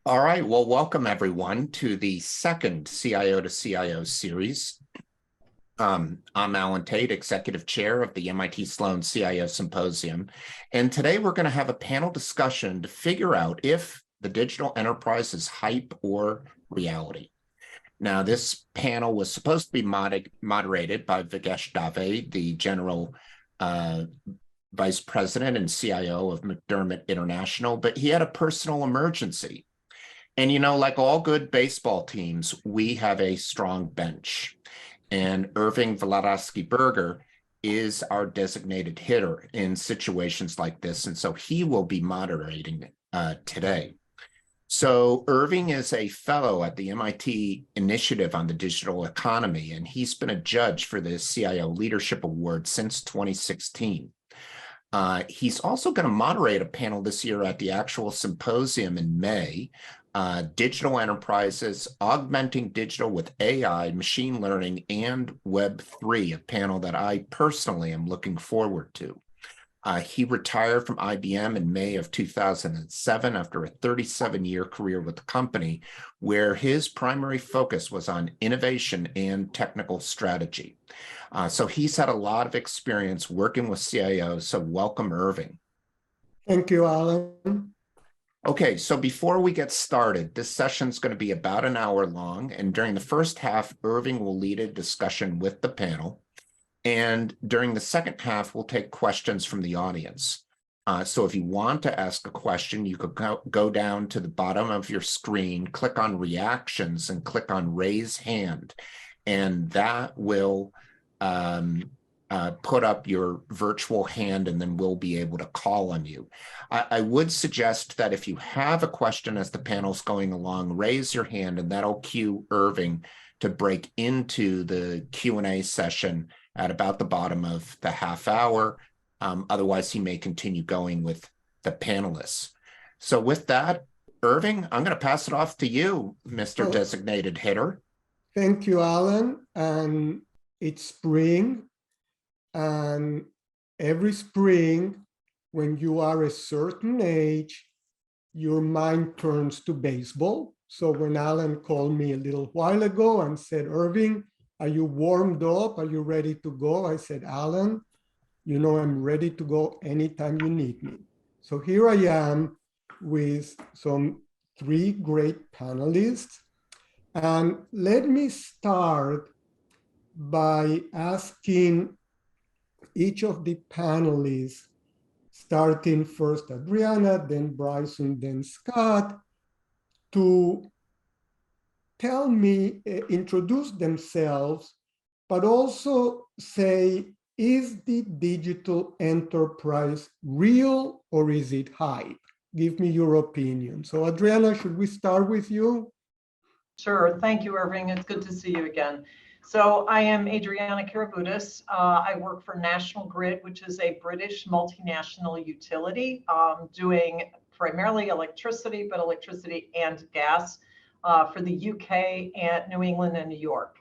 All right, well, welcome everyone to the second CIO to CIO series. I'm Alan Tate, Executive Chair of the MIT Sloan CIO Symposium, and today we're going to have a panel discussion to figure out if the digital enterprise is hype or reality. Now, this panel was supposed to be moderated by Vagesh, the General Vice President and CIO of McDermott International, but he had a personal emergency. And, like all good baseball teams, we have a strong bench. And Irving Wladawsky-Berger is our designated hitter in situations like this. And so he will be moderating today. So Irving is a fellow at the MIT Initiative on the Digital Economy, and he's been a judge for the CIO Leadership Award since 2016. He's also going to moderate a panel this year at the actual symposium in May, Digital Enterprises, Augmenting Digital with AI, Machine Learning, and Web3, a panel that I personally am looking forward to. He retired from IBM in May of 2007 after a 37-year career with the company, where his primary focus was on innovation and technical strategy. So he's had a lot of experience working with CIOs, so welcome, Irving. Thank you, Alan. Okay, so before we get started, this session is going to be about an hour long, and during the first half, Irving will lead a discussion with the panel, and during the second half, we'll take questions from the audience. So if you want to ask a question, you could go down to the bottom of your screen, click on Reactions, and click on Raise Hand, and that will put up your virtual hand, and then we'll be able to call on you. I would suggest that if you have a question as the panel's going along, raise your hand, and that'll cue Irving to break into the Q&A session at about the bottom of the half hour. Otherwise, he may continue going with the panelists. So with that, Irving, I'm going to pass it off to you, Mr. Designated Hitter. Thank you, Alan. And it's spring. And every spring, when you are a certain age, your mind turns to baseball. So when Alan called me a little while ago and said, Irving, are you warmed up? Are you ready to go? I said, Alan, you know I'm ready to go anytime you need me. So here I am with some three great panelists. And let me start by asking each of the panelists, starting first Adriana, then Bryson, then Scott, to tell me, introduce themselves, but also say, is the digital enterprise real or is it hype? Give me your opinion. So Adriana, should we start with you? Sure. Thank you, Irving. It's good to see you again. So I am Adriana Karaboutis. I work for National Grid, which is a British multinational utility doing primarily electricity, but electricity and gas for the UK and New England and New York.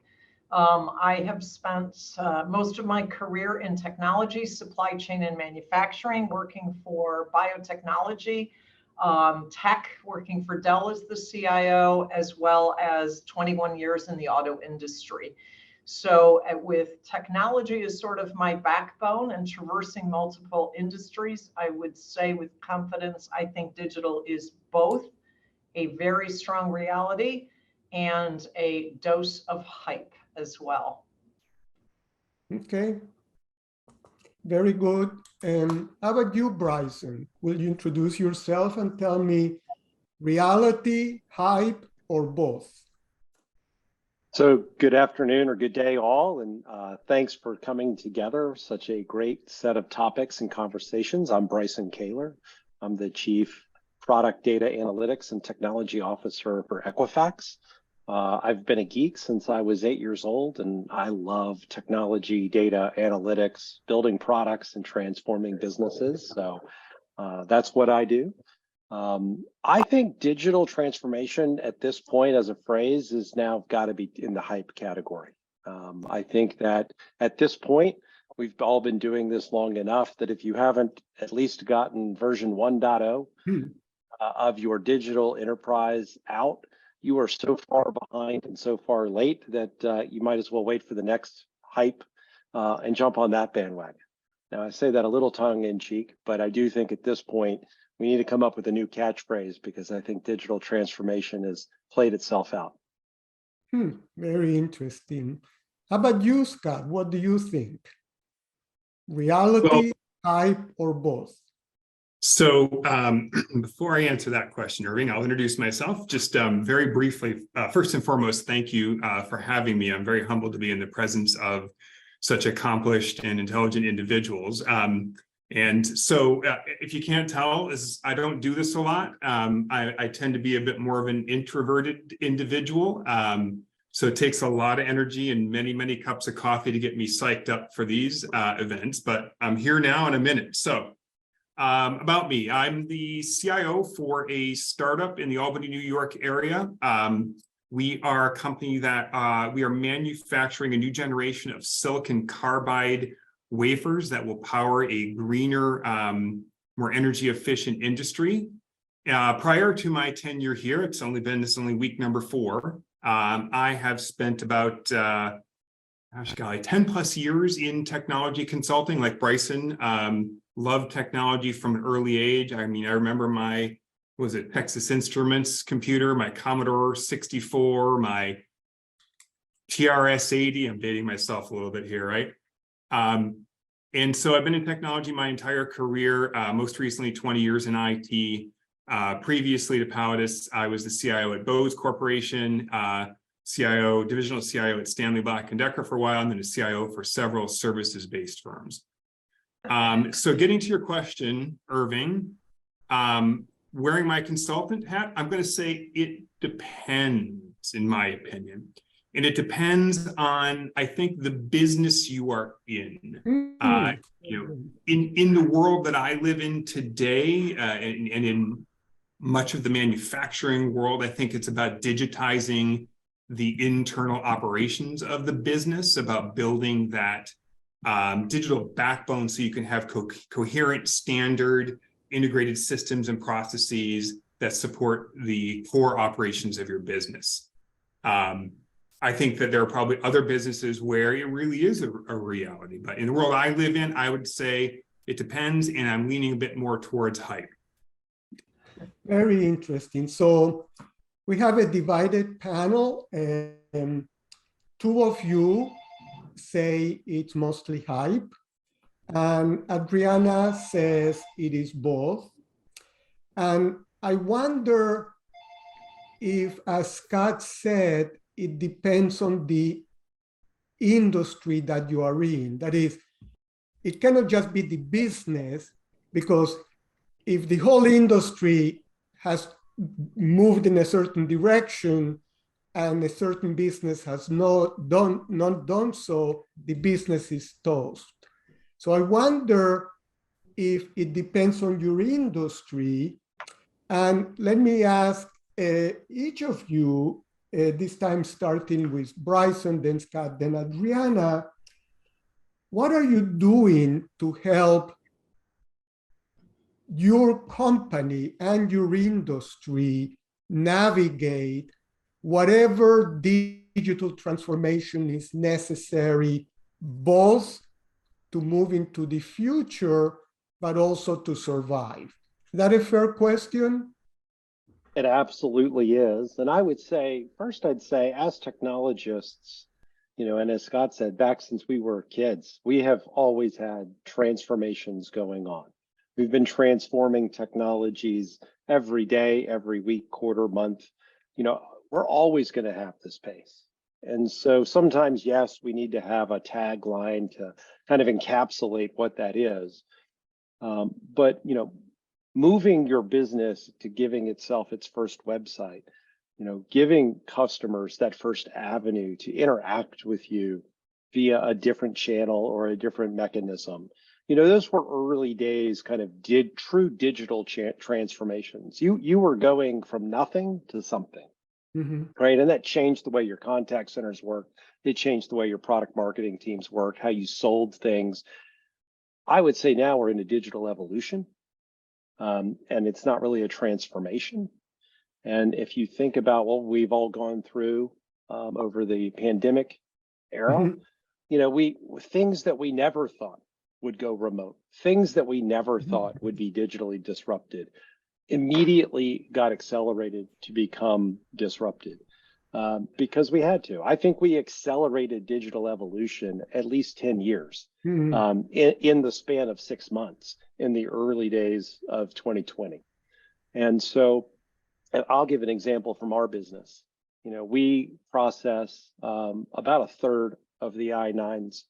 I have spent most of my career in technology, supply chain and manufacturing, working for biotechnology, tech, working for Dell as the CIO, as well as 21 years in the auto industry. So with technology as sort of my backbone and traversing multiple industries, I would say with confidence, I think digital is both a very strong reality and a dose of hype as well. Okay. Very good. And how about you, Bryson? Will you introduce yourself and tell me reality, hype, or both? So good afternoon or good day all, and thanks for coming together. Such a great set of topics and conversations. I'm Bryson Koehler. I'm the Chief Product Data Analytics and Technology Officer for Equifax. I've been a geek since I was 8 years old, and I love technology, data, analytics, building products, and transforming businesses. So that's what I do. I think digital transformation at this point as a phrase is now got to be in the hype category. I think that at this point, we've all been doing this long enough that if you haven't at least gotten version 1.0, of your digital enterprise out, you are so far behind and so far late that you might as well wait for the next hype and jump on that bandwagon. Now, I say that a little tongue in cheek, but I do think at this point, we need to come up with a new catchphrase because I think digital transformation has played itself out. Very interesting. How about you, Scott? What do you think? Reality, hype, or both? So before I answer that question, Irving, I'll introduce myself just very briefly. First and foremost, thank you for having me. I'm very humbled to be in the presence of such accomplished and intelligent individuals. And so if you can't tell, I don't do this a lot. I tend to be a bit more of an introverted individual. So it takes a lot of energy and many, many cups of coffee to get me psyched up for these events, but I'm here now in a minute. So about me, I'm the CIO for a startup in the Albany, New York area. We are a company that we are manufacturing a new generation of silicon carbide wafers that will power a greener, more energy efficient industry. Prior to my tenure here, it's only week number 4. I have spent about 10 plus years in technology consulting like Bryson. Loved technology from an early age. I mean, I remember my, Texas Instruments computer, my Commodore 64, my TRS-80. I'm dating myself a little bit here, right? And so I've been in technology my entire career, most recently 20 years in IT. Previously to Pallidus, I was the CIO at Bose Corporation, divisional CIO at Stanley Black & Decker for a while, and then a CIO for several services-based firms. So getting to your question, Irving, wearing my consultant hat, I'm going to say it depends, in my opinion. And it depends on, I think, the business you are in. In the world that I live in today, and in much of the manufacturing world, I think it's about digitizing the internal operations of the business, about building that digital backbone so you can have coherent, standard, integrated systems and processes that support the core operations of your business. I think that there are probably other businesses where it really is a reality, but in the world I live in, I would say it depends, and I'm leaning a bit more towards hype. Very interesting. So we have a divided panel, and 2 of you say it's mostly hype, and Adriana says it is both. And I wonder if, as Scott said, it depends on the industry that you are in. That is, it cannot just be the business, because if the whole industry has moved in a certain direction and a certain business has not done so, the business is toast. So I wonder if it depends on your industry. And let me ask each of you, this time starting with Bryson, then Scott, then Adriana, what are you doing to help your company and your industry navigate whatever digital transformation is necessary, both to move into the future, but also to survive? Is that a fair question? It absolutely is. And I would say, first, I'd say as technologists, and as Scott said, back since we were kids, we have always had transformations going on. We've been transforming technologies every day, every week, quarter, month. We're always going to have this pace. And so sometimes, yes, we need to have a tagline to kind of encapsulate what that is. But, moving your business to giving itself its first website, giving customers that first avenue to interact with you via a different channel or a different mechanism. Those were early days, kind of true digital transformations. You were going from nothing to something, right? And that changed the way your contact centers work. It changed the way your product marketing teams work, how you sold things. I would say now we're in a digital evolution. and it's not really a transformation. And if you think about what we've all gone through over the pandemic era, you know, things that we never thought would go remote, things that we never thought would be digitally disrupted, immediately got accelerated to become disrupted because we had to. I think we accelerated digital evolution at least 10 years in the span of 6 months in the early days of 2020. And so I'll give an example from our business. You know, we process about a third of the I-9s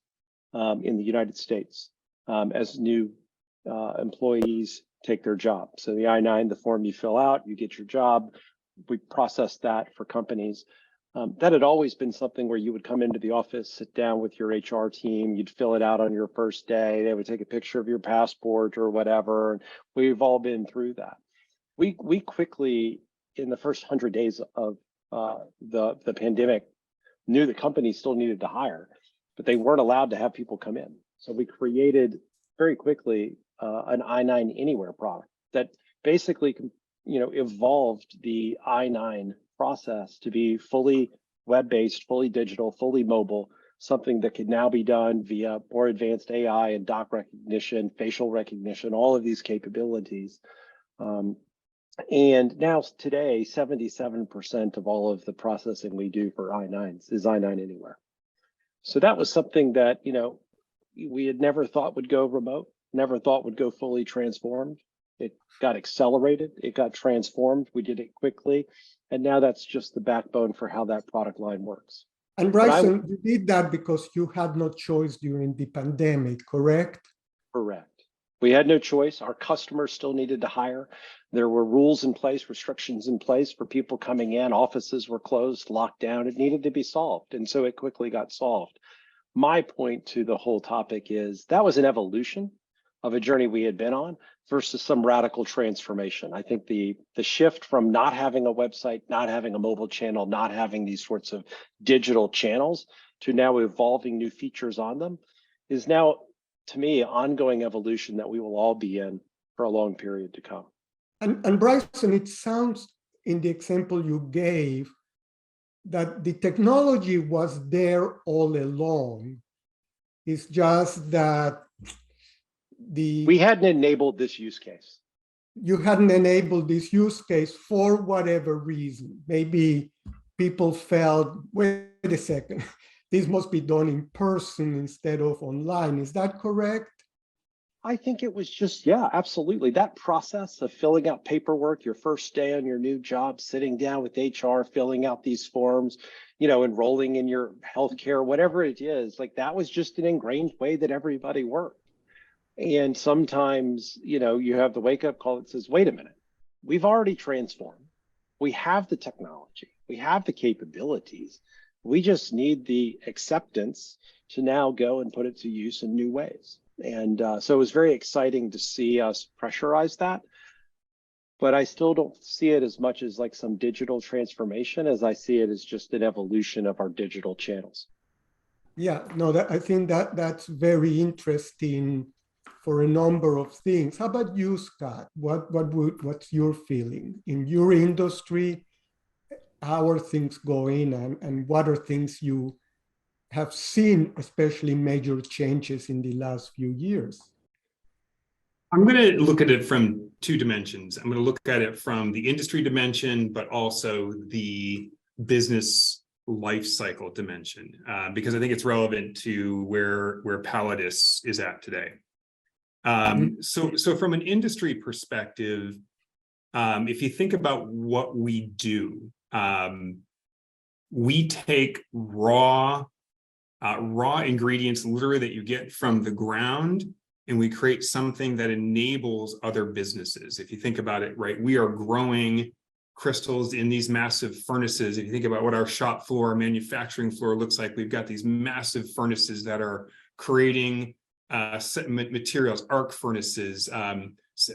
in the United States as new employees take their job. So the I-9, the form you fill out, you get your job. We process that for companies. That had always been something where you would come into the office, sit down with your HR team, you'd fill it out on your first day. They would take a picture of your passport or whatever. And we've all been through that. We quickly, in the first 100 days of the pandemic, knew the company still needed to hire, but they weren't allowed to have people come in. So we created very quickly an I-9 Anywhere product that basically, you know, evolved the I-9 process to be fully web-based, fully digital, fully mobile, something that could now be done via more advanced AI and doc recognition, facial recognition, all of these capabilities. And now today, 77% of all of the processing we do for I-9s is I-9 Anywhere. So that was something that, you know, we had never thought would go remote, never thought would go fully transformed. It got accelerated, it got transformed, we did it quickly. And now that's just the backbone for how that product line works. And Bryson, you did that because you had no choice during the pandemic, correct? Correct. We had no choice. Our customers still needed to hire. There were rules in place, restrictions in place for people coming in. Offices were closed, locked down. It needed to be solved. And so it quickly got solved. My point to the whole topic is that was an evolution of a journey we had been on versus some radical transformation. I think the shift from not having a website, not having a mobile channel, not having these sorts of digital channels to now evolving new features on them is now, to me, ongoing evolution that we will all be in for a long period to come. And Bryson, it sounds in the example you gave that the technology was there all along. It's just that we hadn't enabled this use case. You hadn't enabled this use case for whatever reason. Maybe people felt, wait a second, this must be done in person instead of online. Is that correct? I think it was just, yeah, absolutely. That process of filling out paperwork, your first day on your new job, sitting down with HR, filling out these forms, you know, enrolling in your healthcare, whatever it is, like that was just an ingrained way that everybody worked. And sometimes, you know, you have the wake up call that says, wait a minute, we've already transformed. We have the technology, we have the capabilities. We just need the acceptance to now go and put it to use in new ways. And so it was very exciting to see us pressurize that. But I still don't see it as much as like some digital transformation as I see it as just an evolution of our digital channels. Yeah, no, I think that's very interesting for a number of things. How about you, Scott? What's your feeling in your industry? How are things going, and what are things you have seen, especially major changes in the last few years? I'm going to look at it from two dimensions. I'm going to look at it from the industry dimension, but also the business life cycle dimension, because I think it's relevant to where Pallidus is at today. So from an industry perspective, if you think about what we do, we take raw ingredients literally that you get from the ground, and we create something that enables other businesses. If you think about it, right, we are growing crystals in these massive furnaces. If you think about what our shop floor, manufacturing floor looks like, we've got these massive furnaces that are creating materials, arc furnaces,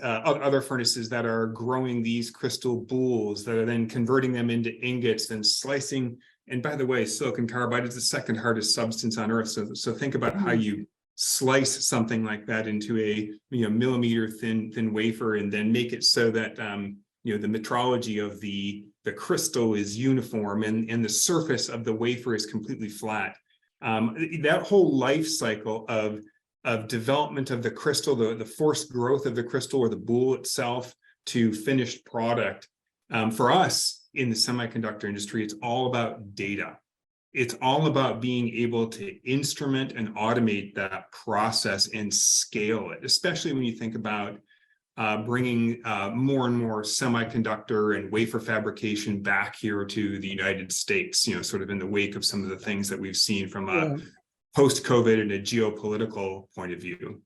other furnaces that are growing these crystal boules that are then converting them into ingots, then slicing. And by the way, silicon carbide is the second hardest substance on Earth. So think about how you slice something like that into a millimeter thin wafer, and then make it so that the metrology of the crystal is uniform and the surface of the wafer is completely flat. That whole life cycle of development of the crystal, the forced growth of the crystal or the boule itself to finished product, for us in the semiconductor industry, it's all about data. It's all about being able to instrument and automate that process and scale it, especially when you think about bringing more and more semiconductor and wafer fabrication back here to the United States, sort of in the wake of some of the things that we've seen from a post-COVID and a geopolitical point of view.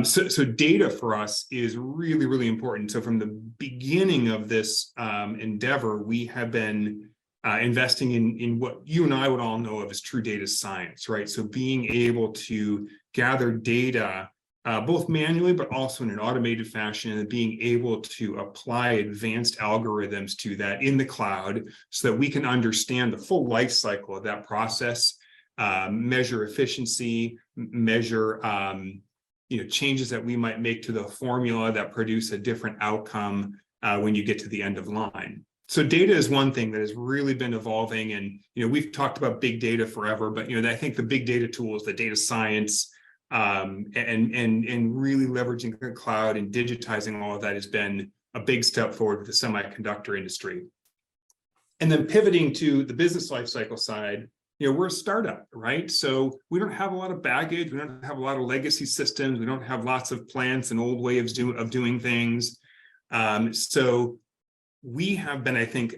So data for us is really, really important. So from the beginning of this endeavor, we have been investing in what you and I would all know of as true data science, right? So being able to gather data both manually, but also in an automated fashion, and being able to apply advanced algorithms to that in the cloud so that we can understand the full life cycle of that process, measure efficiency, measure changes that we might make to the formula that produce a different outcome when you get to the end of line. So data is one thing that has really been evolving, and we've talked about big data forever, but I think the big data tools, the data science, and really leveraging the cloud and digitizing all of that has been a big step forward with the semiconductor industry. And then pivoting to the business lifecycle side, we're a startup, right? So we don't have a lot of baggage. We don't have a lot of legacy systems. We don't have lots of plants and old ways of doing things. So we have been, I think,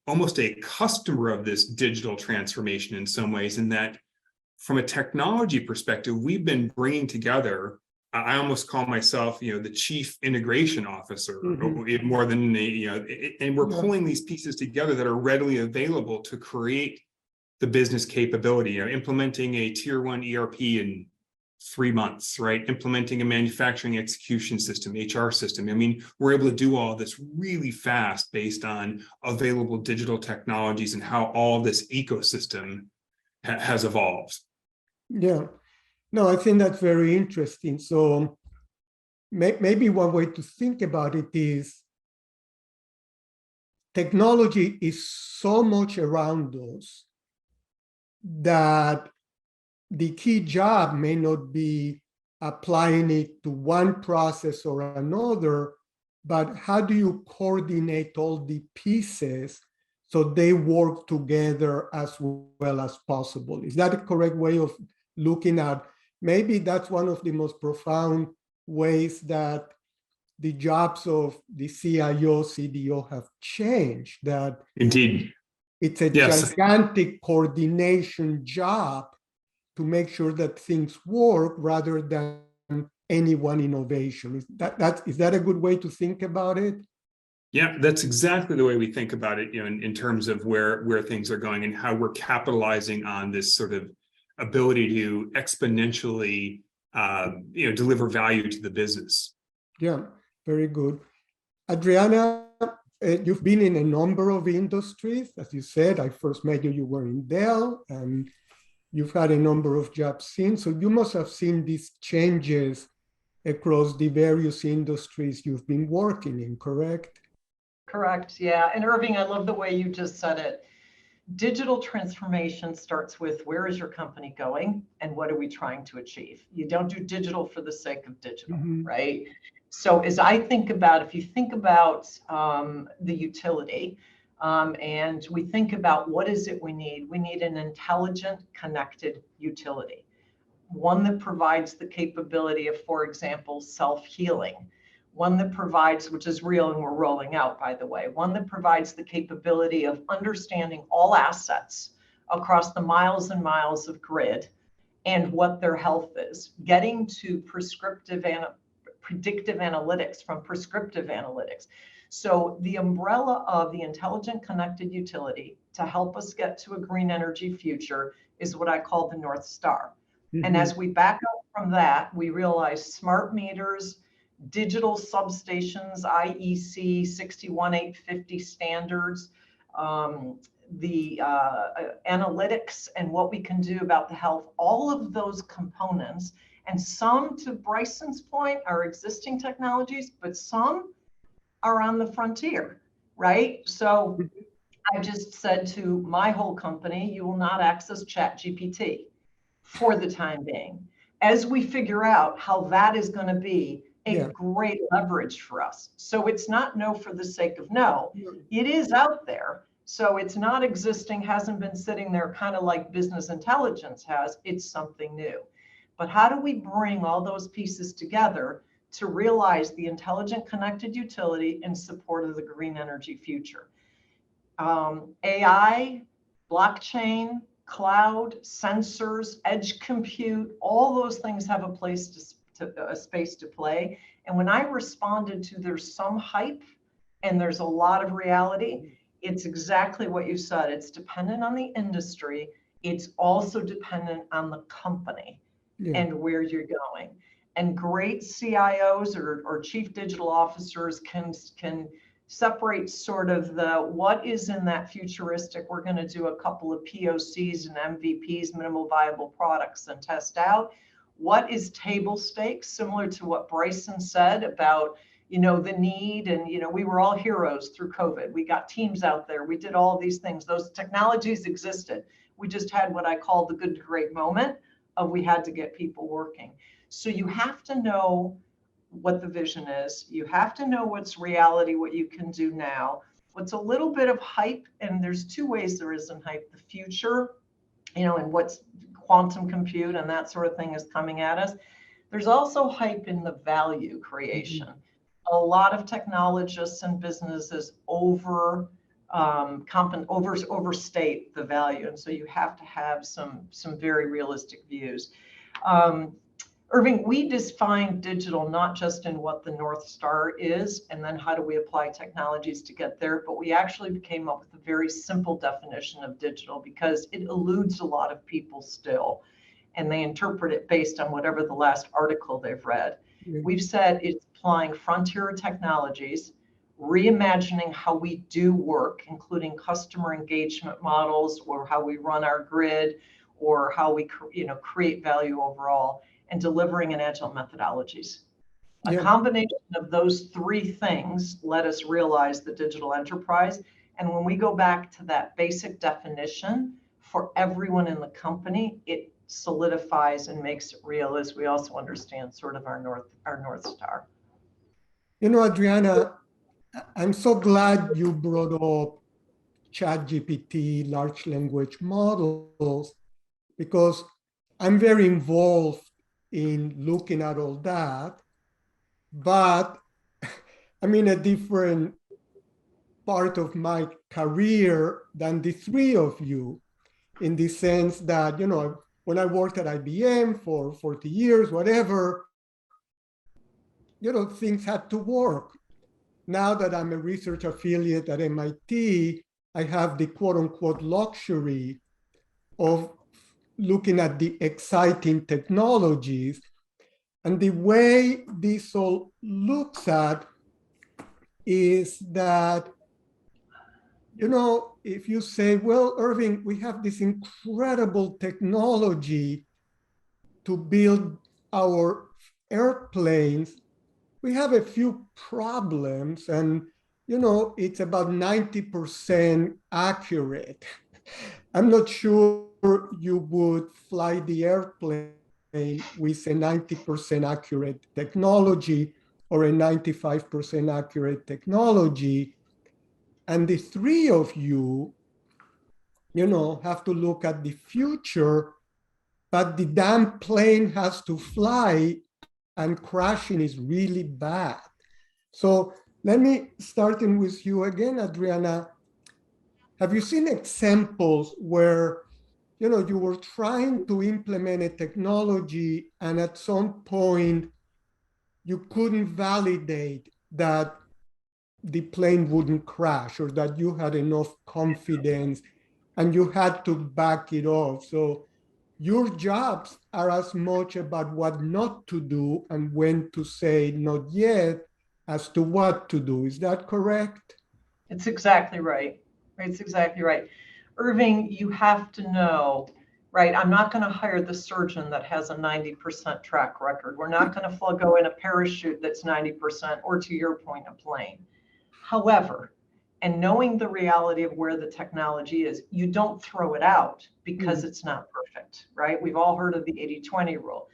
almost a customer of this digital transformation in some ways, in that from a technology perspective, we've been bringing together, I almost call myself, the chief integration officer, more than and we're pulling these pieces together that are readily available to create the business capability, implementing a tier 1 ERP in 3 months, right? Implementing a manufacturing execution system, HR system. I mean, we're able to do all this really fast based on available digital technologies and how all this ecosystem has evolved. Yeah, no, I think that's very interesting. So maybe one way to think about it is technology is so much around us that the key job may not be applying it to one process or another, but how do you coordinate all the pieces so they work together as well as possible? Is that a correct way of looking at? Maybe that's one of the most profound ways that the jobs of the CIO, CDO have changed, that Indeed. It's a gigantic coordination job to make sure that things work rather than any one innovation. Is that a good way to think about it? Yeah, that's exactly the way we think about it, in terms of where things are going and how we're capitalizing on this sort of ability to exponentially, deliver value to the business. Yeah, very good. Adriana, you've been in a number of industries. As you said, I first met you, you were in Dell, and you've had a number of jobs since. So you must have seen these changes across the various industries you've been working in, correct? Correct, yeah. And Irving, I love the way you just said it. Digital transformation starts with, where is your company going and what are we trying to achieve? You don't do digital for the sake of digital, right? So as I think about, if you think about the utility, and we think about what is it we need an intelligent, connected utility. One that provides the capability of, for example, self-healing. One that provides, which is real and we're rolling out, by the way, one that provides the capability of understanding all assets across the miles and miles of grid and what their health is, getting to predictive analytics from prescriptive analytics. So the umbrella of the intelligent connected utility to help us get to a green energy future is what I call the North Star. And as we back up from that, we realize smart meters, digital substations, IEC 61850 standards, the analytics and what we can do about the health, all of those components. And some, to Bryson's point, are existing technologies, but some are on the frontier, right? So I just said to my whole company, you will not access ChatGPT for the time being, as we figure out how that is going to be a great leverage for us. So it's not no for the sake of no. It is out there. So it's not existing, hasn't been sitting there kind of like business intelligence has. It's something new. But how do we bring all those pieces together to realize the intelligent connected utility in support of the green energy future? AI, blockchain, cloud, sensors, edge compute, all those things have a place a space to play. And when I responded to there's some hype and there's a lot of reality, it's exactly what you said. It's dependent on the industry. It's also dependent on the company and where you're going. And great CIOs or chief digital officers can separate sort of the what is in that futuristic. We're going to do a couple of POCs and MVPs, minimal viable products, and test out. What is table stakes, similar to what Bryson said about, you know, the need, and, you know, we were all heroes through COVID. We got teams out there. We did all these things. Those technologies existed. We just had what I call the good to great moment of we had to get people working. So you have to know what the vision is. You have to know what's reality, what you can do now. What's a little bit of hype, and there's two ways there is in hype: the future, you know, and what's quantum compute and that sort of thing is coming at us. There's also hype in the value creation. A lot of technologists and businesses overstate the value, and so you have to have some very realistic views. Irving, we define digital not just in what the North Star is, and then how do we apply technologies to get there, but we actually came up with a very simple definition of digital because it eludes a lot of people still, and they interpret it based on whatever the last article they've read. We've said it's applying frontier technologies, reimagining how we do work, including customer engagement models, or how we run our grid, or how we create value overall, and delivering in agile methodologies. A combination of those three things let us realize the digital enterprise. And when we go back to that basic definition for everyone in the company, it solidifies and makes it real as we also understand sort of our North Star. You know, Adriana, I'm so glad you brought up ChatGPT, large language models, because I'm very involved in looking at all that, but I'm in a different part of my career than the three of you, in the sense that, you know, when I worked at IBM for 40 years, whatever, you know, things had to work. Now that I'm a research affiliate at MIT, I have the quote unquote luxury of looking at the exciting technologies. And the way this all looks at is that, you know, if you say, well, Irving, we have this incredible technology to build our airplanes, we have a few problems, and, you know, it's about 90% accurate. I'm not sure you would fly the airplane with a 90% accurate technology or a 95% accurate technology. And the three of you, you know, have to look at the future, but the damn plane has to fly, and crashing is really bad. So let me start in with you again, Adriana. Have you seen examples where, you know, you were trying to implement a technology and at some point you couldn't validate that the plane wouldn't crash, or that you had enough confidence and you had to back it off? So your jobs are as much about what not to do and when to say not yet as to what to do. Is that correct? It's exactly right. That's exactly right. Irving, you have to know, right? I'm not going to hire the surgeon that has a 90% track record. We're not going to go in a parachute that's 90%, or to your point, a plane. However, and knowing the reality of where the technology is, you don't throw it out because it's not perfect, right? We've all heard of the 80-20 rule.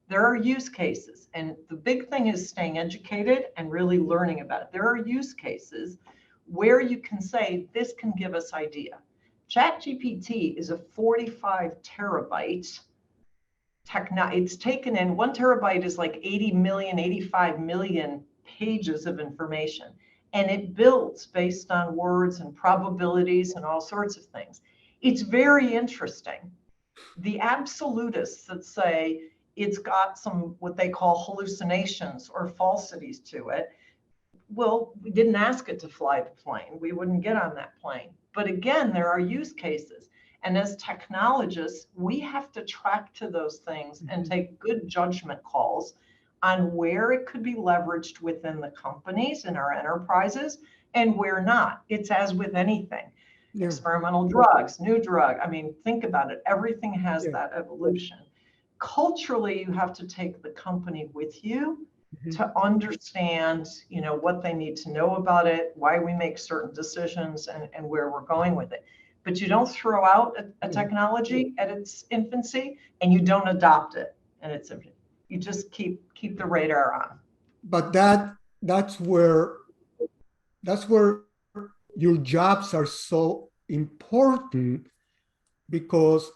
There are use cases, and the big thing is staying educated and really learning about it. There are use cases where you can say, this can give us idea. ChatGPT is a 45 terabyte it's taken in, 1 terabyte is like 80 million, 85 million pages of information. And it builds based on words and probabilities and all sorts of things. It's very interesting. The absolutists that say it's got some what they call hallucinations or falsities to it, well, we didn't ask it to fly the plane. We wouldn't get on that plane. But again, there are use cases. And as technologists, we have to track to those things and take good judgment calls on where it could be leveraged within the companies and our enterprises and where not. It's as with anything. Yeah. Experimental drugs, new drug. I mean, think about it. Everything has that evolution. Culturally, you have to take the company with you to understand, what they need to know about it, why we make certain decisions, and where we're going with it. But you don't throw out a technology at its infancy, and you don't adopt it at its infancy. You just keep the radar on. But that's where your jobs are so important, because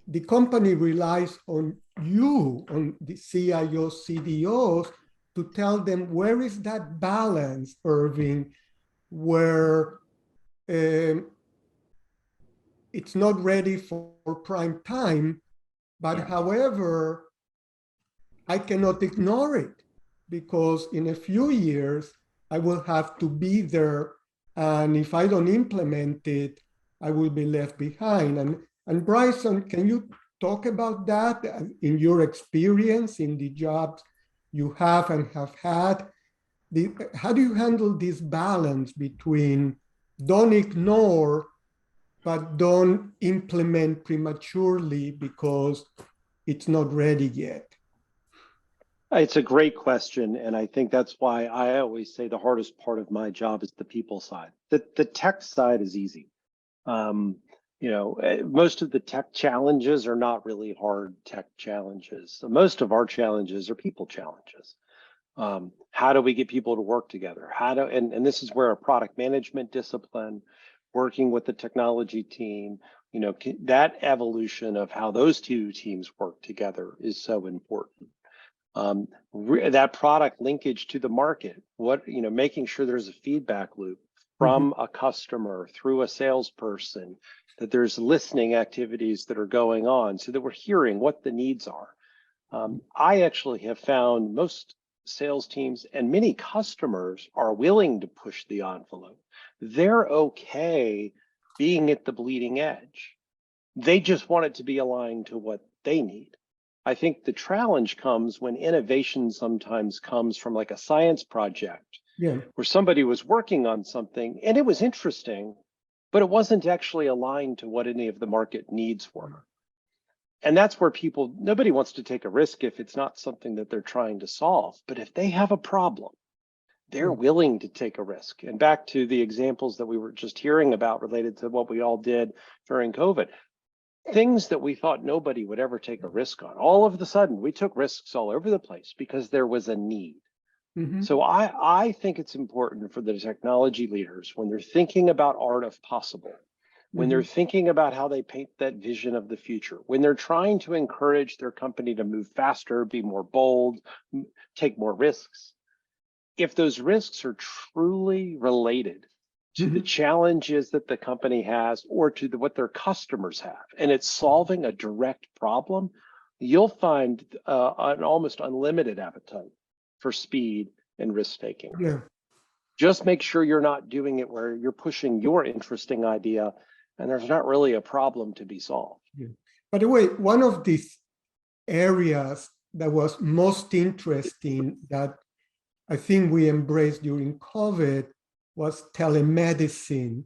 the company relies on you, on the CIOs, CDOs, to tell them where is that balance, Irving, where it's not ready for prime time, but however, I cannot ignore it, because in a few years, I will have to be there. And if I don't implement it, I will be left behind. And Bryson, can you talk about that in your experience in the jobs you have and have had? How do you handle this balance between don't ignore, but don't implement prematurely because it's not ready yet? It's a great question. And I think that's why I always say the hardest part of my job is the people side. The tech side is easy. Most of the tech challenges are not really hard tech challenges. So most of our challenges are people challenges. How do we get people to work together? And this is where a product management discipline, working with the technology team, that evolution of how those two teams work together is so important. That product linkage to the market, making sure there's a feedback loop from a customer through a salesperson, that there's listening activities that are going on so that we're hearing what the needs are. I actually have found most sales teams and many customers are willing to push the envelope. They're okay being at the bleeding edge. They just want it to be aligned to what they need. I think the challenge comes when innovation sometimes comes from like a science project, where somebody was working on something and it was interesting, but it wasn't actually aligned to what any of the market needs were. And that's where nobody wants to take a risk if it's not something that they're trying to solve. But if they have a problem, they're willing to take a risk. And back to the examples that we were just hearing about related to what we all did during COVID, things that we thought nobody would ever take a risk on. All of a sudden, we took risks all over the place because there was a need. So I think it's important for the technology leaders, when they're thinking about art of possible, when they're thinking about how they paint that vision of the future, when they're trying to encourage their company to move faster, be more bold, take more risks, if those risks are truly related to the challenges that the company has or to what their customers have, and it's solving a direct problem, you'll find an almost unlimited appetite for speed and risk-taking. Just make sure you're not doing it where you're pushing your interesting idea and there's not really a problem to be solved. By the way, one of these areas that was most interesting that I think we embraced during COVID was telemedicine.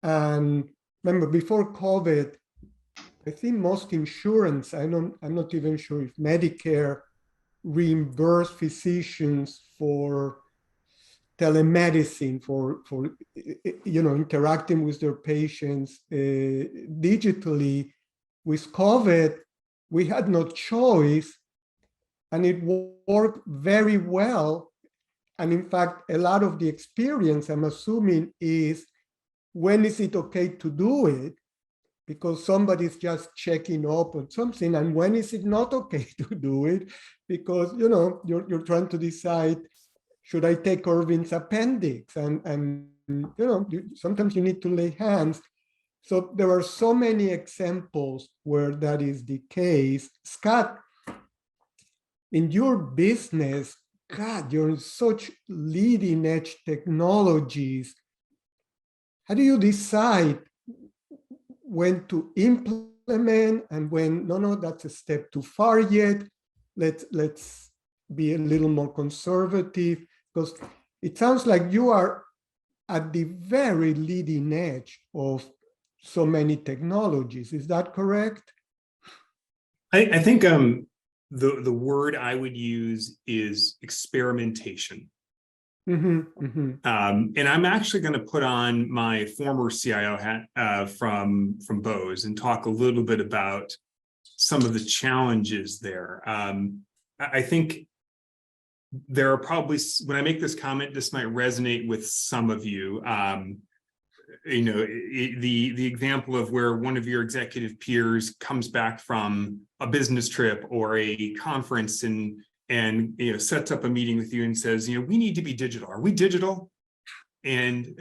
And remember, before COVID, I think most insurance, I'm not even sure if Medicare reimbursed physicians for telemedicine, for interacting with their patients digitally. With COVID, we had no choice, and it worked very well. And in fact, a lot of the experience, I'm assuming, is when is it okay to do it? Because somebody's just checking up on something, and when is it not okay to do it? Because you're trying to decide, should I take Irving's appendix? And sometimes you need to lay hands. So there are so many examples where that is the case. Scott, in your business, God, you're in such leading edge technologies. How do you decide when to implement and when, no, that's a step too far yet. Let's be a little more conservative, because it sounds like you are at the very leading edge of so many technologies. Is that correct? I think the word I would use is experimentation. And I'm actually going to put on my former CIO hat from Bose and talk a little bit about some of the challenges there. I think there are probably, when I make this comment, this might resonate with some of you. The example of where one of your executive peers comes back from a business trip or a conference and sets up a meeting with you and says, we need to be digital. Are we digital? And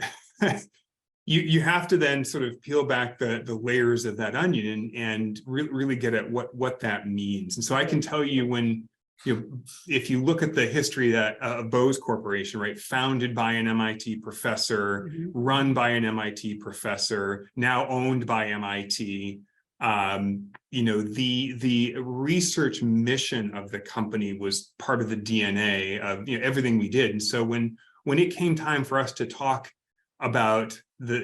you have to then sort of peel back the layers of that onion and really get at what that means. And so I can tell you, when if you look at the history of Bose Corporation, right, founded by an MIT professor, run by an MIT professor, now owned by MIT, the research mission of the company was part of the DNA of everything we did. And so when it came time for us to talk about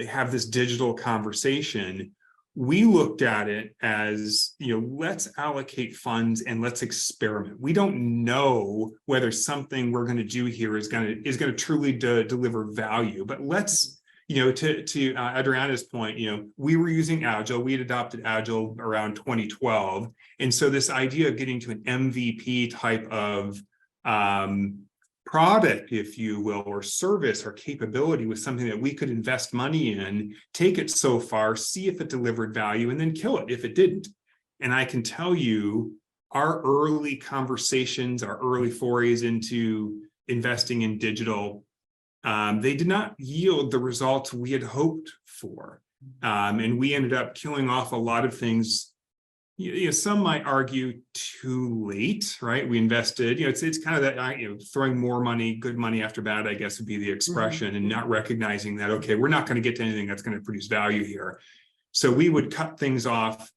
have this digital conversation, we looked at it as, let's allocate funds and let's experiment. We don't know whether something we're going to do here is going to truly deliver value, but let's, to Adriana's point, we were using Agile. We had adopted Agile around 2012. And so this idea of getting to an MVP type of product, if you will, or service or capability was something that we could invest money in, take it so far, see if it delivered value, and then kill it if it didn't. And I can tell you, our early conversations, our early forays into investing in digital, they did not yield the results we had hoped for. And we ended up killing off a lot of things. Some might argue too late, right? We invested, it's kind of that, throwing more money, good money after bad, I guess would be the expression, and not recognizing that, okay, we're not going to get to anything that's going to produce value here. So we would cut things off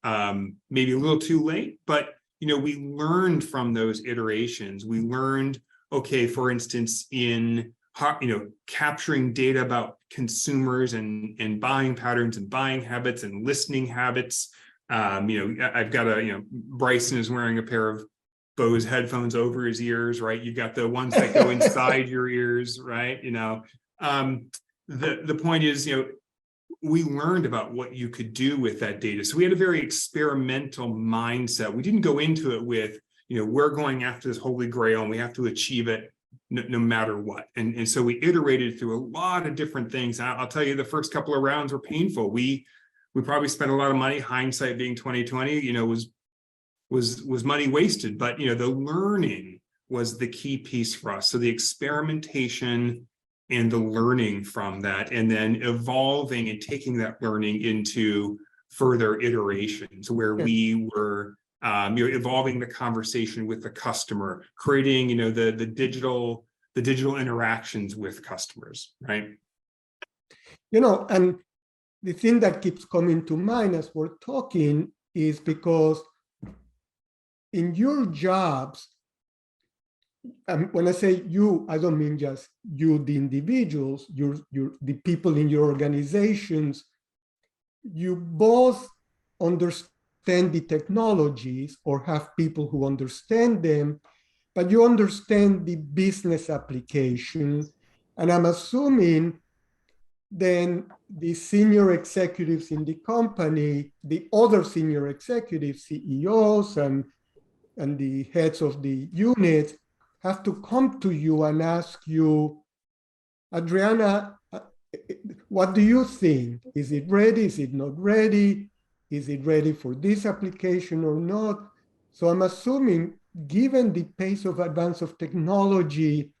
maybe a little too late, but, we learned from those iterations. We learned, okay, for instance, in capturing data about consumers and buying patterns and buying habits and listening habits. I've got Bryson is wearing a pair of Bose headphones over his ears, right? You've got the ones that go inside your ears, right? The point is, we learned about what you could do with that data. So we had a very experimental mindset. We didn't go into it with, we're going after this holy grail and we have to achieve it no matter what. And so we iterated through a lot of different things. I'll tell you, the first couple of rounds were painful. We probably spent a lot of money, hindsight being 2020, was money wasted, but the learning was the key piece for us. So the experimentation and the learning from that, and then evolving and taking that learning into further iterations where we were evolving the conversation with the customer, creating the digital interactions with customers, right? And the thing that keeps coming to mind as we're talking is because in your jobs, and when I say you, I don't mean just you, the individuals, the people in your organizations you both understand the technologies or have people who understand them, but you understand the business application. And I'm assuming then the senior executives in the company, the other senior executives, CEOs and the heads of the units have to come to you and ask you, Adriana, what do you think? Is it ready? Is it not ready? Is it ready for this application or not? So I'm assuming, given the pace of advance of technology,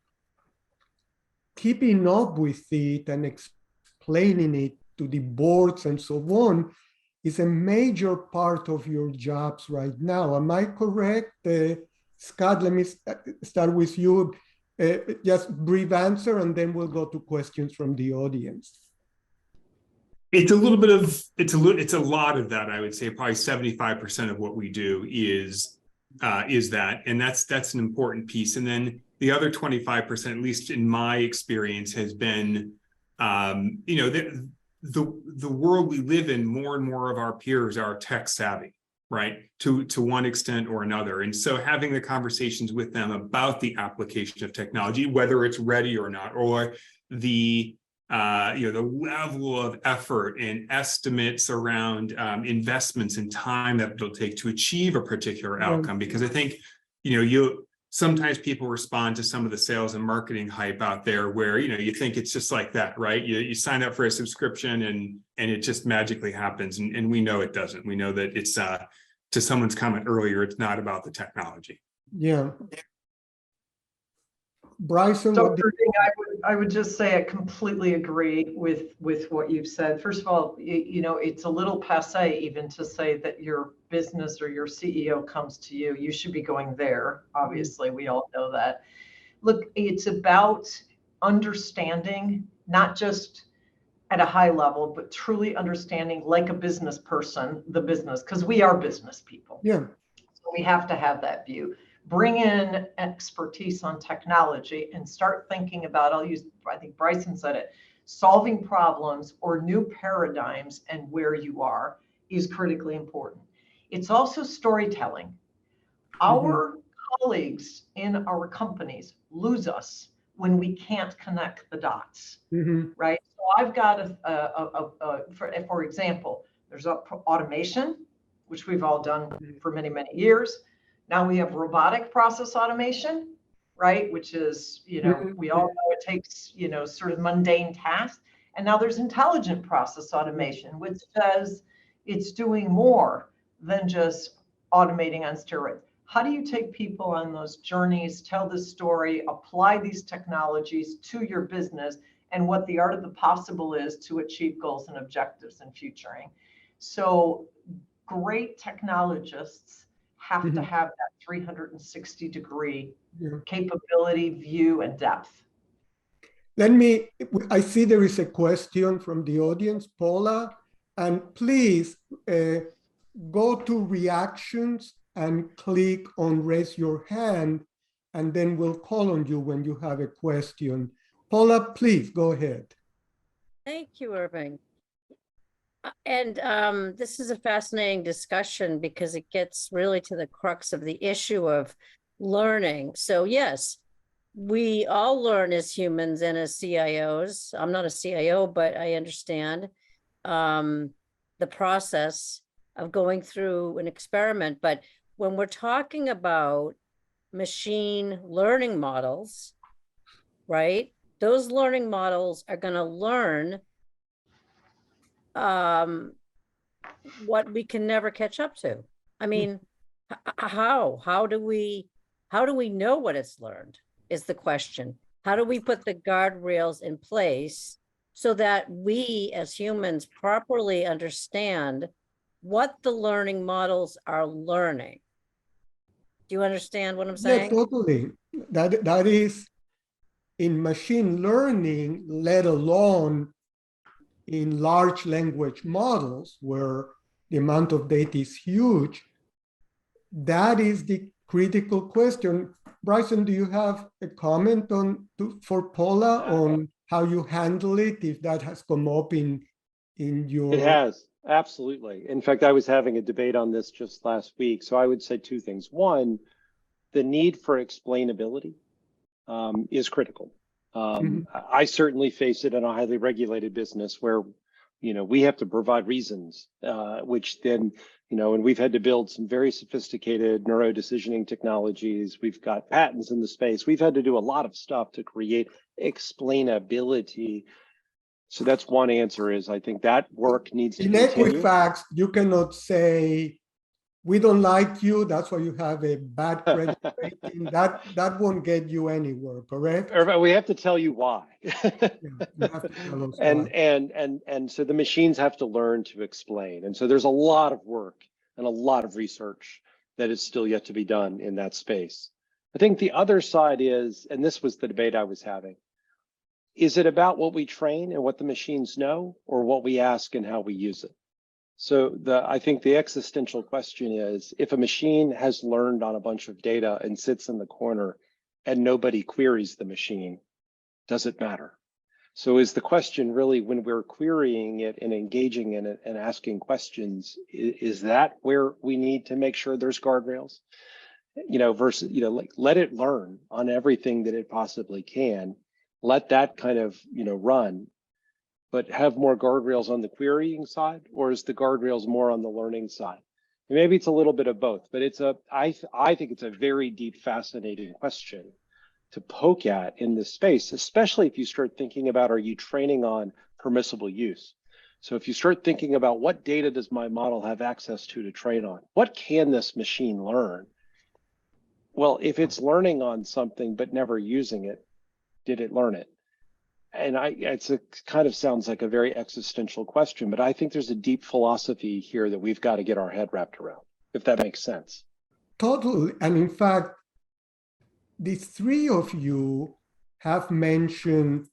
keeping up with it and explaining it to the boards and so on is a major part of your jobs right now. Am I correct? Scott, let me start with you. Just brief answer, and then we'll go to questions from the audience. It's a little bit of, it's a lot of that, I would say. Probably 75% of what we do is that, and that's an important piece. And then the other 25%, at least in my experience, has been, you know, the world we live in, more and more of our peers are tech savvy, right? To one extent or another. And so having the conversations with them about the application of technology, whether it's ready or not, or the you know, the level of effort and estimates around investments and time that it'll take to achieve a particular outcome. Because I think, you know, sometimes people respond to some of the sales and marketing hype out there where, you know, you think it's just like that, right? You sign up for a subscription and it just magically happens. And we know it doesn't. We know that it's, to someone's comment earlier, it's not about the technology. Yeah. Bryson, so Irving, I would just say I completely agree with what you've said. First of all, you know, it's a little passé even to say that your business or your CEO comes to you. You should be going there. Obviously, we all know that. Look, it's about understanding, not just at a high level, but truly understanding, like a business person, the business, because we are business people. Yeah. So we have to have that view. Bring in expertise on technology and start thinking about, I think Bryson said it, solving problems or new paradigms and where you are is critically important. It's also storytelling. Our colleagues in our companies lose us when we can't connect the dots, right? So I've got for example, there's automation, which we've all done for many, many years. Now we have robotic process automation, right? Which is, you know, we all know it takes, you know, sort of mundane tasks. And now there's intelligent process automation, which says it's doing more than just automating on steroids. How do you take people on those journeys, tell the story, apply these technologies to your business, and what the art of the possible is to achieve goals and objectives in futuring? So great technologists have to have that 360-degree capability, view, and depth. I see there is a question from the audience, Paula, and please go to reactions and click on raise your hand, and then we'll call on you when you have a question. Paula, please go ahead. Thank you, Irving. And this is a fascinating discussion because it gets really to the crux of the issue of learning. So yes, we all learn as humans and as CIOs. I'm not a CIO, but I understand the process of going through an experiment. But when we're talking about machine learning models, right? Those learning models are going to learn what we can never catch up to. I mean, how do we know what it's learned is the question. How do we put the guardrails in place so that we as humans properly understand what the learning models are learning? Do you understand what I'm saying? Yeah, totally. That is in machine learning, let alone in large language models where the amount of data is huge. That is the critical question. Bryson, do you have a comment for Paula on how you handle it if that has come up in in your... It has, absolutely. In fact, I was having a debate on this just last week. So I would say two things. One, the need for explainability is critical. I certainly face it in a highly regulated business where, we have to provide reasons, which then, and we've had to build some very sophisticated neuro decisioning technologies. We've got patents in the space. We've had to do a lot of stuff to create explainability. So that's one answer is I think that work needs to continue. In Equifax, you cannot say, we don't like you, that's why you have a bad credit rating. That won't get you anywhere, correct? We have to tell you why. You have to tell us and, why. and so the machines have to learn to explain. And so there's a lot of work and a lot of research that is still yet to be done in that space. I think the other side is, and this was the debate I was having, is it about what we train and what the machines know, or what we ask and how we use it? So I think the existential question is, if a machine has learned on a bunch of data and sits in the corner and nobody queries the machine, does it matter? So is the question really, when we're querying it and engaging in it and asking questions, is that where we need to make sure there's guardrails? Versus, like, let it learn on everything that it possibly can. Let that kind of, run, but have more guardrails on the querying side, or is the guardrails more on the learning side? And maybe it's a little bit of both, but I think it's a very deep, fascinating question to poke at in this space, especially if you start thinking about, are you training on permissible use? So if you start thinking about, what data does my model have access to train on? What can this machine learn? Well, if it's learning on something but never using it, did it learn it? And it kind of sounds like a very existential question, but I think there's a deep philosophy here that we've got to get our head wrapped around, if that makes sense. Totally. And in fact, the three of you have mentioned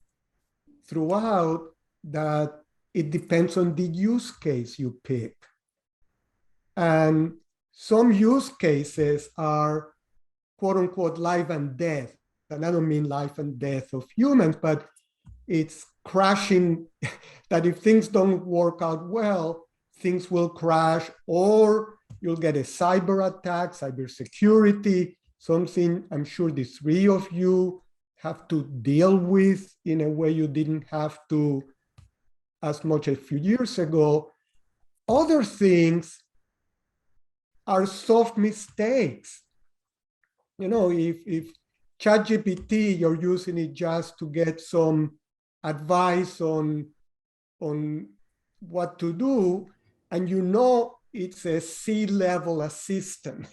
throughout that it depends on the use case you pick. And some use cases are quote unquote life and death. And I don't mean life and death of humans, but it's crashing, that if things don't work out well, things will crash, or you'll get a cyber attack, cybersecurity, something I'm sure the three of you have to deal with in a way you didn't have to as much a few years ago. Other things are soft mistakes. If ChatGPT, you're using it just to get some advice on what to do, and it's a C-level assistant,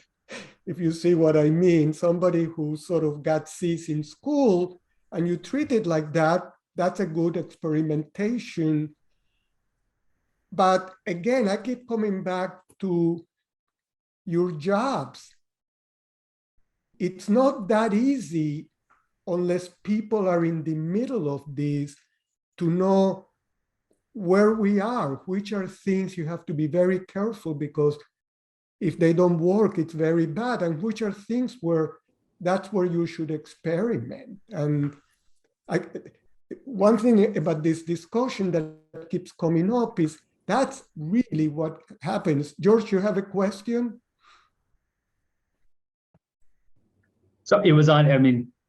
if you see what I mean, somebody who sort of got C's in school, and you treat it like that, that's a good experimentation. But again, I keep coming back to your jobs. It's not that easy unless people are in the middle of this to know where we are, which are things you have to be very careful, because if they don't work, it's very bad, and which are things where that's where you should experiment. And one thing about this discussion that keeps coming up is that's really what happens. George, you have a question? So it was on,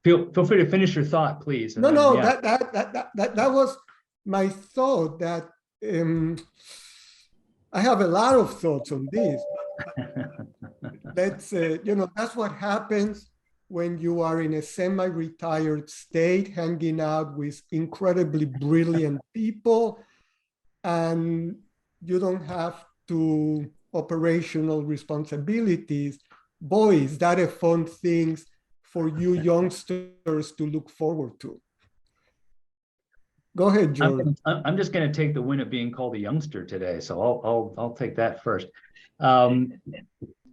feel free to finish your thought, please. No, that was my thought, that I have a lot of thoughts on this. That's what happens when you are in a semi-retired state, hanging out with incredibly brilliant people, and you don't have to operational responsibilities. Boy, is that a fun thing for you youngsters to look forward to. Go ahead, George. I'm just going to take the win of being called a youngster today, so I'll take that first.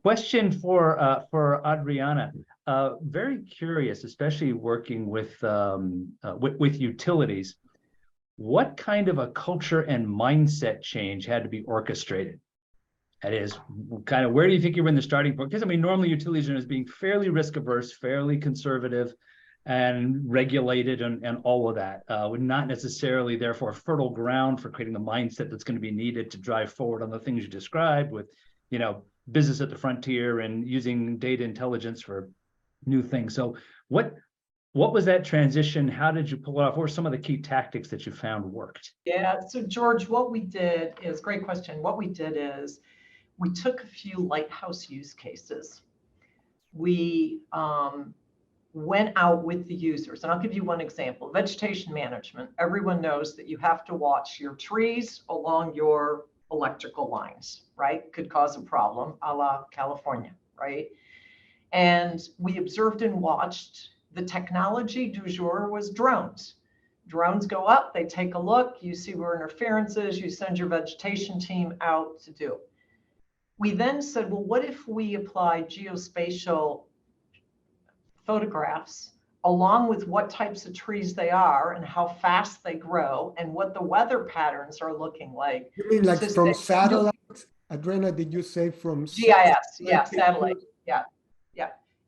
Question for Adriana. Very curious, especially working with utilities. What kind of a culture and mindset change had to be orchestrated? That is, kind of, where do you think you were in the starting point? Because normally utilities are being fairly risk averse, fairly conservative, and regulated and all of that. Would not necessarily, therefore, fertile ground for creating the mindset that's going to be needed to drive forward on the things you described with, business at the frontier and using data intelligence for new things. So what was that transition? How did you pull it off? What were some of the key tactics that you found worked? Yeah, so George, what we did is, great question. What we did is we took a few lighthouse use cases. We went out with the users, and I'll give you one example. Vegetation management. Everyone knows that you have to watch your trees along your electrical lines, right? Could cause a problem, a la California, right? And we observed and watched. The technology du jour was drones. Drones go up, they take a look, you see where interference is, you send your vegetation team out to do. We then said, well, what if we apply geospatial photographs along with what types of trees they are and how fast they grow and what the weather patterns are looking like. You mean like from satellites? Adriana, did you say from GIS? Yeah, satellite. Yeah.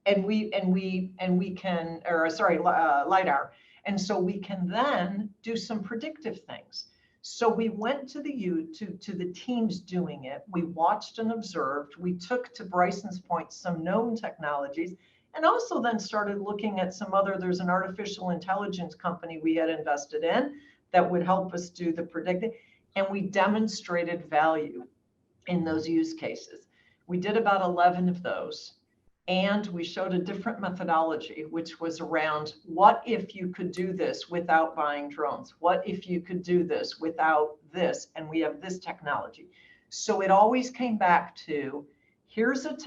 And we can, or sorry, LiDAR. And so we can then do some predictive things. So we went to the teams doing it. We watched and observed. We took, to Bryson's point, some known technologies, and also then started looking at some other, there's an artificial intelligence company we had invested in that would help us do the predicting. And we demonstrated value in those use cases. We did about 11 of those. And we showed a different methodology, which was around what if you could do this without buying drones? What if you could do this without this? And we have this technology. So it always came back to,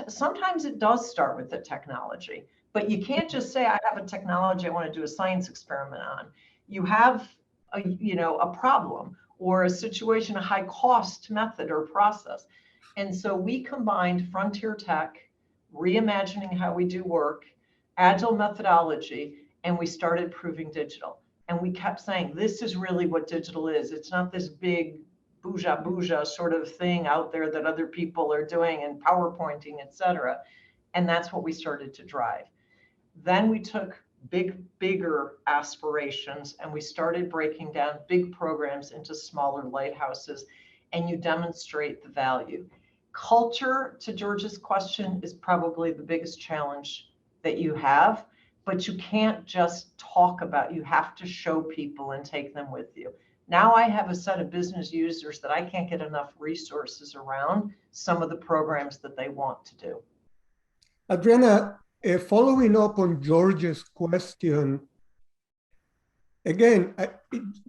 sometimes it does start with the technology, but you can't just say, I have a technology I want to do a science experiment on. You have a problem or a situation, a high cost method or process. And so we combined frontier tech, reimagining how we do work, agile methodology, and we started proving digital. And we kept saying, this is really what digital is. It's not this big bouja sort of thing out there that other people are doing and PowerPointing, et cetera. And that's what we started to drive. Then we took bigger aspirations and we started breaking down big programs into smaller lighthouses, and you demonstrate the value. Culture, to George's question, is probably the biggest challenge that you have, but you can't just talk about it. You have to show people and take them with you. Now I have a set of business users that I can't get enough resources around some of the programs that they want to do. Adriana, following up on George's question, again,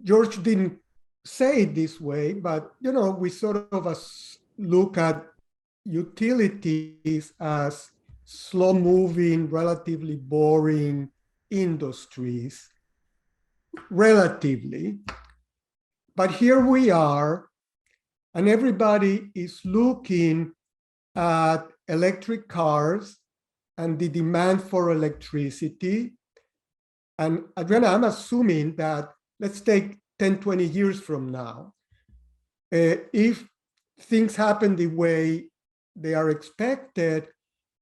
George didn't say it this way, but we sort of look at utilities as slow-moving, relatively boring industries, relatively. But here we are, and everybody is looking at electric cars and the demand for electricity. And Adriana, I'm assuming that, let's take 10, 20 years from now, if things happen the way they are expected,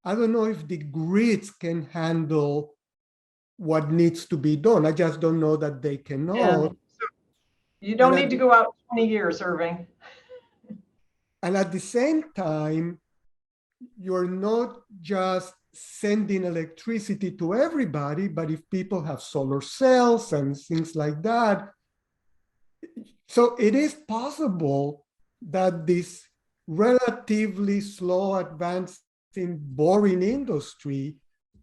I don't know if the grids can handle what needs to be done. I just don't know that they cannot. Yeah. You don't need to go out 20 years, Irving. And at the same time, you're not just sending electricity to everybody, but if people have solar cells and things like that. So it is possible that this relatively slow advancing, boring industry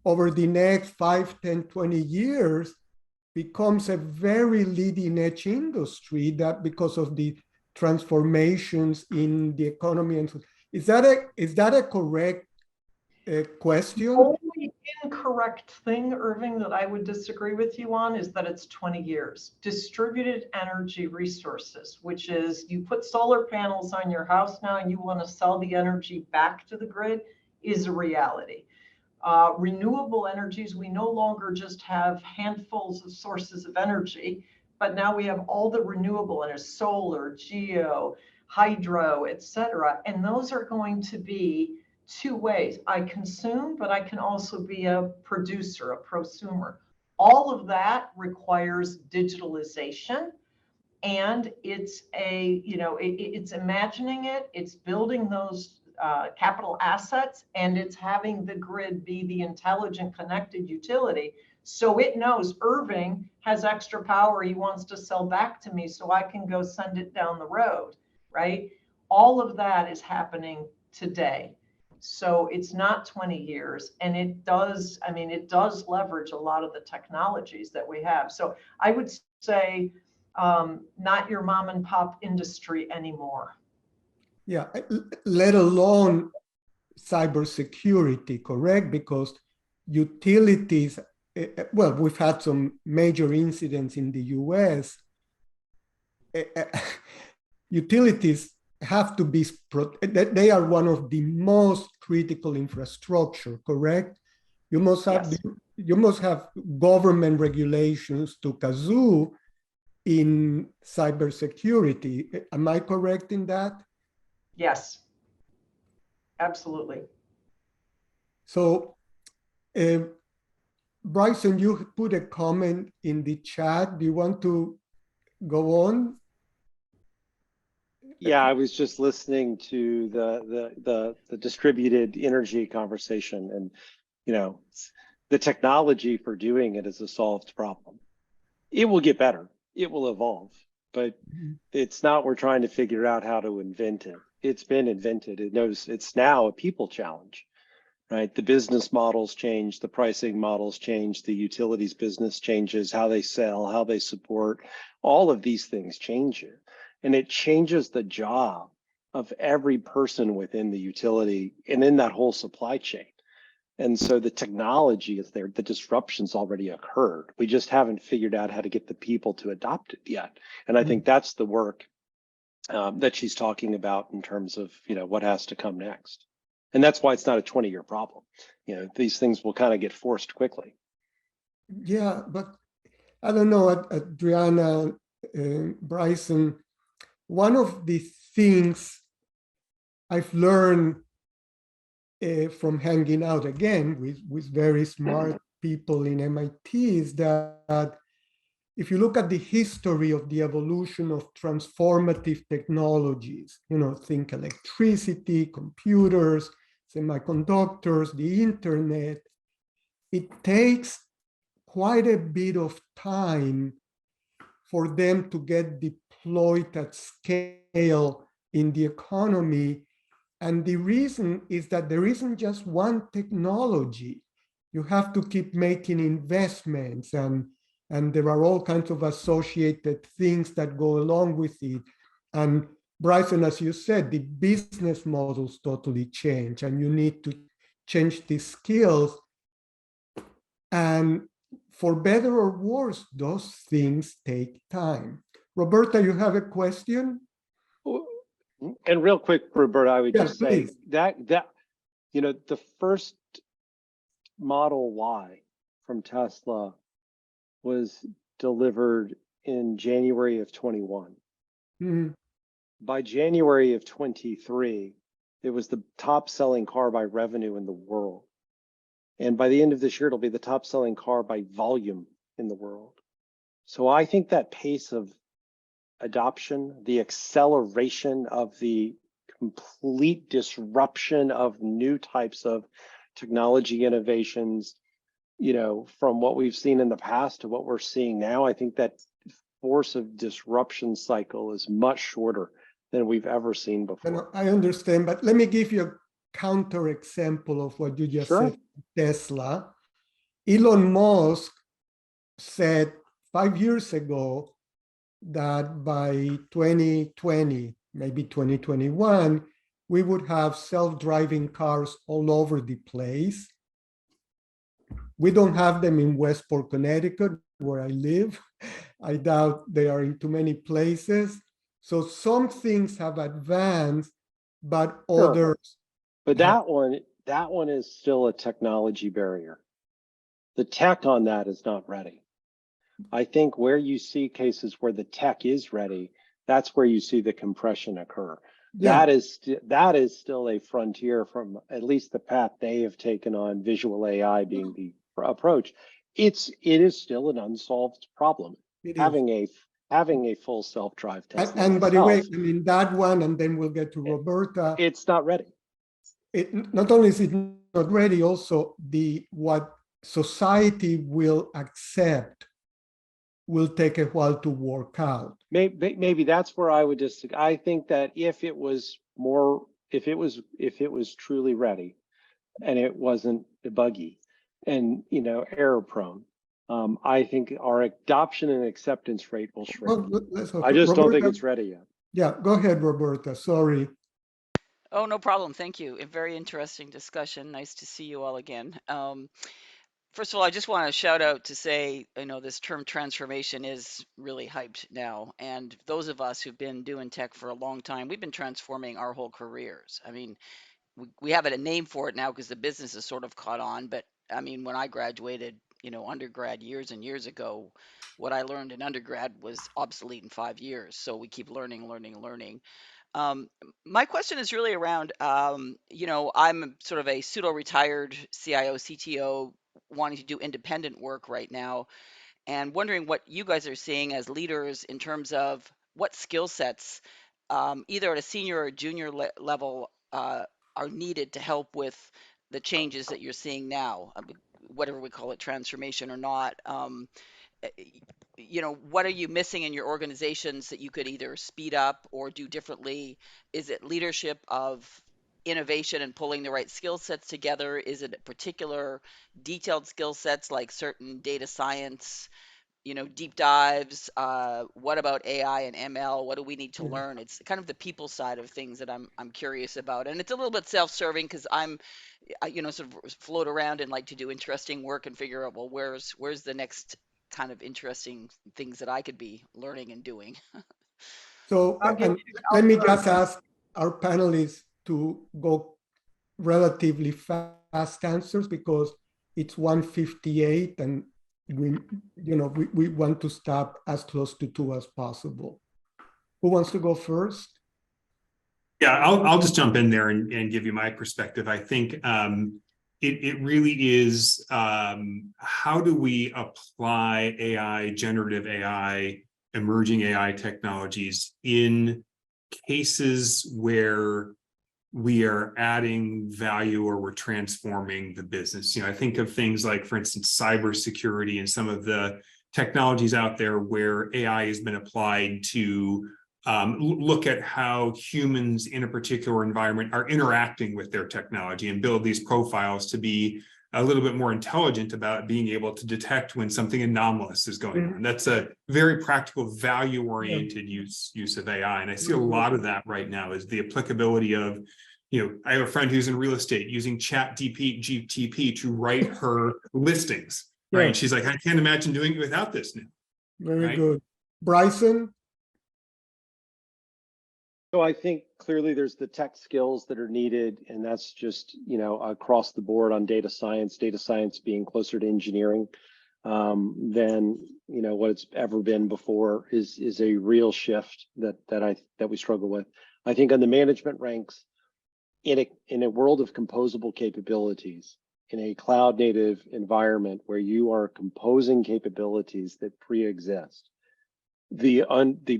over the next 5, 10, 20 years becomes a very leading edge industry, that because of the transformations in the economy. And so, is that a correct question? The only incorrect thing, Irving, that I would disagree with you on is that it's 20 years. Distributed energy resources, which is you put solar panels on your house now and you want to sell the energy back to the grid, is a reality. Renewable energies, we no longer just have handfuls of sources of energy, but now we have all the renewable energy, solar, geo, hydro, et cetera. And those are going to be two ways. I consume, but I can also be a producer, a prosumer. All of that requires digitalization. And it's it's imagining it, it's building those capital assets, and it's having the grid be the intelligent connected utility. So it knows Irving has extra power he wants to sell back to me, so I can go send it down the road, right? All of that is happening today. So it's not 20 years, and it does leverage a lot of the technologies that we have. So I would say, not your mom and pop industry anymore. Yeah, let alone cybersecurity, correct? Because utilities, well, we've had some major incidents in the US. Utilities have to be, they are one of the most critical infrastructure, correct? You must have, Yes. you must have government regulations to kazoo in cybersecurity. Am I correct in that? Yes, absolutely. So, Bryson, you put a comment in the chat. Do you want to go on? Yeah, I was just listening to the distributed energy conversation, and the technology for doing it is a solved problem. It will get better. It will evolve, but it's not, we're trying to figure out how to invent it. It's been invented. It knows it's now a people challenge, right? The business models change, the pricing models change, the utilities business changes, how they sell, how they support, all of these things change it. And it changes the job of every person within the utility and in that whole supply chain. And so the technology is there, the disruption's already occurred. We just haven't figured out how to get the people to adopt it yet. And I think that's the work that she's talking about in terms of, what has to come next. And that's why it's not a 20-year problem. These things will kind of get forced quickly. Yeah, but I don't know, Adriana, Bryson, one of the things I've learned from hanging out again with very smart people in MIT is that if you look at the history of the evolution of transformative technologies, think electricity, computers, semiconductors, the internet, it takes quite a bit of time for them to get deployed at scale in the economy. And the reason is that there isn't just one technology. You have to keep making investments, and there are all kinds of associated things that go along with it. And Bryson, as you said, the business models totally change, and you need to change the skills. And for better or worse, those things take time. Roberta, you have a question? And real quick, Roberta, I would just say please. that the first Model Y from Tesla was delivered in January of 21. Mm-hmm. By January of 23, it was the top selling car by revenue in the world. And by the end of this year, it'll be the top selling car by volume in the world. So I think that pace of adoption, the acceleration of the complete disruption of new types of technology innovations, from what we've seen in the past to what we're seeing now, I think that force of disruption cycle is much shorter than we've ever seen before. I understand, but let me give you a counter example of what you just said. Tesla. Elon Musk said 5 years ago that by 2020, maybe 2021, we would have self-driving cars all over the place. We don't have them in Westport, Connecticut, where I live. I doubt they are in too many places. So some things have advanced, but others. But that one is still a technology barrier. The tech on that is not ready. I think where you see cases where the tech is ready, that's where you see the compression occur. Yeah. That is still a frontier from at least the path they have taken on visual AI being the approach. it is still an unsolved problem. It is. Having a full self-drive test. And by the way, I mean, that one, and then we'll get to Roberta. It's not ready. Not only is it not ready, also what society will accept will take a while to work out. Maybe that's where I would disagree. I think that if it was truly ready, and it wasn't buggy, and error prone, I think our adoption and acceptance rate will shrink. Well, I just Roberta, don't think it's ready yet. Yeah, go ahead, Roberta. Sorry. Oh, no problem. Thank you. A very interesting discussion. Nice to see you all again. First of all, I just want to shout out to say, this term transformation is really hyped now. And those of us who've been doing tech for a long time, we've been transforming our whole careers. I mean, we have a name for it now because the business has sort of caught on. But I mean, when I graduated, undergrad years and years ago, what I learned in undergrad was obsolete in 5 years. So we keep learning. My question is really around, I'm sort of a pseudo-retired CIO, CTO, wanting to do independent work right now, and wondering what you guys are seeing as leaders in terms of what skill sets, either at a senior or junior level, are needed to help with the changes that you're seeing now, whatever we call it, transformation or not. What are you missing in your organizations that you could either speed up or do differently? Is it leadership of innovation and pulling the right skill sets together? Is it particular detailed skill sets like certain data science, deep dives? What about AI and ML? What do we need to learn? It's kind of the people side of things that I'm curious about. And it's a little bit self-serving because I sort of float around and like to do interesting work and figure out, well, where's the next kind of interesting things that I could be learning and doing. So let me just ask our panelists to go relatively fast answers because it's 1:58 and we want to stop as close to 2 as possible. Who wants to go first? Yeah, I'll just jump in there and give you my perspective. I think it really is, how do we apply AI, generative AI, emerging AI technologies in cases where we are adding value or we're transforming the business? I think of things like, for instance, cybersecurity and some of the technologies out there where AI has been applied to look at how humans in a particular environment are interacting with their technology and build these profiles to be a little bit more intelligent about being able to detect when something anomalous is going on. That's a very practical, value-oriented use of AI. And I see a lot of that right now is the applicability of, I have a friend who's in real estate using ChatGPT to write her listings, right? And she's like, I can't imagine doing it without this now. Very good. Bryson? So I think clearly there's the tech skills that are needed, and that's just, across the board on data science being closer to engineering than, what it's ever been before is a real shift that we struggle with. I think on the management ranks, in a world of composable capabilities, in a cloud native environment where you are composing capabilities that pre-exist, the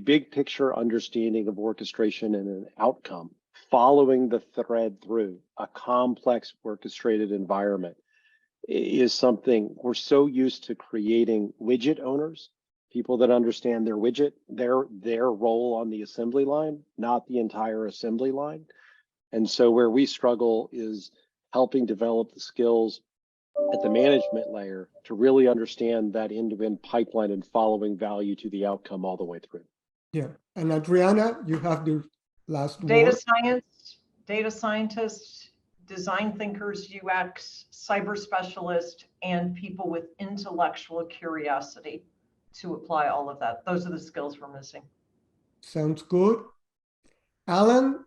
big picture understanding of orchestration and an outcome, following the thread through a complex orchestrated environment is something we're so used to creating widget owners, people that understand their widget, their role on the assembly line, not the entire assembly line. And so where we struggle is helping develop the skills at the management layer to really understand that end-to-end pipeline and following value to the outcome all the way through. Yeah, and Adriana, you have the last word. Data science, data scientists, design thinkers, UX, cyber specialists, and people with intellectual curiosity to apply all of that. Those are the skills we're missing. Sounds good. Alan,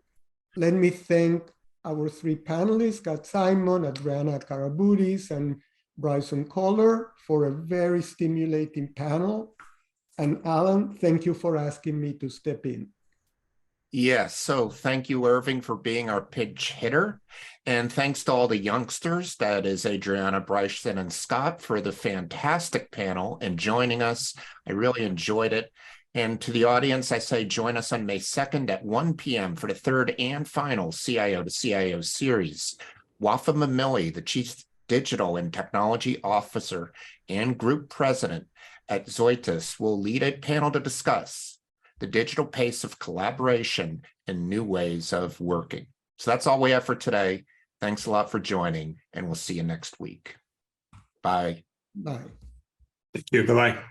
let me thank our 3 panelists, Kat Simon, Adriana Karaboutis, and Bryson Koehler for a very stimulating panel. And Alan, thank you for asking me to step in. Yes, so thank you, Irving, for being our pinch hitter. And thanks to all the youngsters, that is Adriana, Bryson, and Scott, for the fantastic panel and joining us. I really enjoyed it. And to the audience, I say join us on May 2nd at 1 p.m. for the third and final CIO to CIO series. Wafa Mamili, the Chief Digital and Technology Officer and Group President at Zoetis, will lead a panel to discuss the digital pace of collaboration and new ways of working. So that's all we have for today. Thanks a lot for joining, and we'll see you next week. Bye. Bye. Thank you. Bye-bye.